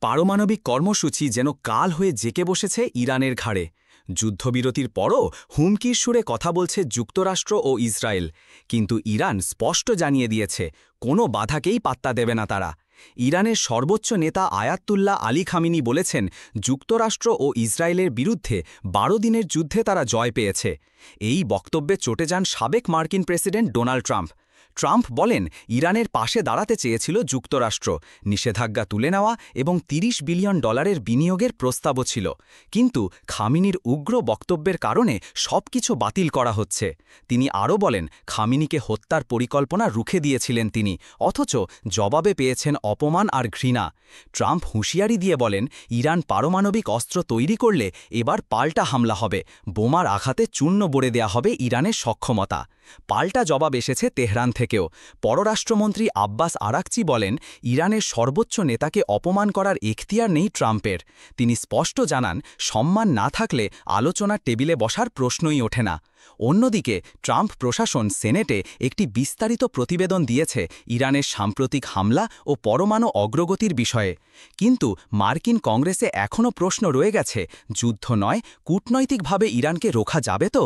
পারমাণবিক কর্মসূচি যেন কাল হয়ে জেকে বসেছে ইরানের ঘাড়ে। যুদ্ধবিরতির পরও হুমকির সুরে কথা বলছে যুক্তরাষ্ট্র ও ইসরায়েল, কিন্তু ইরান স্পষ্ট জানিয়ে দিয়েছে কোনো বাধাকেই পাত্তা দেবে না তারা। ইরানের সর্বোচ্চ নেতা আয়াতুল্লাহ আলী খামিনি বলেছেন, যুক্তরাষ্ট্র ও ইসরায়েলের বিরুদ্ধে ১২ দিনের যুদ্ধে তারা জয় পেয়েছে। এই বক্তব্যে চটে যান সাবেক মার্কিন প্রেসিডেন্ট ডোনাল্ড ট্রাম্প। ট্রাম্প বলেন, ইরানের পাশে দাঁড়াতে চেয়েছিল যুক্তরাষ্ট্র, নিষেধাজ্ঞা তুলে নেওয়া এবং $৩০ বিলিয়ন বিনিয়োগের প্রস্তাবও ছিল, কিন্তু খামিনির উগ্র বক্তব্যের কারণে সবকিছু বাতিল করা হচ্ছে। তিনি আরও বলেন, খামিনিকে হত্যার পরিকল্পনা রুখে দিয়েছিলেন তিনি, অথচ জবাবে পেয়েছেন অপমান আর ঘৃণা। ট্রাম্প হুঁশিয়ারি দিয়ে বলেন, ইরান পারমাণবিক অস্ত্র তৈরি করলে এবার পাল্টা হামলা হবে, বোমার আঘাতে চূর্ণ বড়ে দেয়া হবে ইরানের সক্ষমতা। পাল্টা জবাব এসেছে তেহরান থেকেও। পররাষ্ট্রমন্ত্রী আব্বাস আরাকচি বলেন, ইরানের সর্বোচ্চ নেতাকে অপমান করার এখতিয়ার নেই ট্রাম্পের। তিনি স্পষ্ট জানান, সম্মান না থাকলে আলোচনার টেবিলে বসার প্রশ্নই ওঠে না। অন্যদিকে ট্রাম্প প্রশাসন সেনেটে একটি বিস্তারিত প্রতিবেদন দিয়েছে ইরানের সাম্প্রতিক হামলা ও পরমাণু অগ্রগতির বিষয়ে। কিন্তু মার্কিন কংগ্রেসে এখনও প্রশ্ন রয়ে গেছে, যুদ্ধ নয়, কূটনৈতিকভাবে ইরানকে রোখা যাবে তো?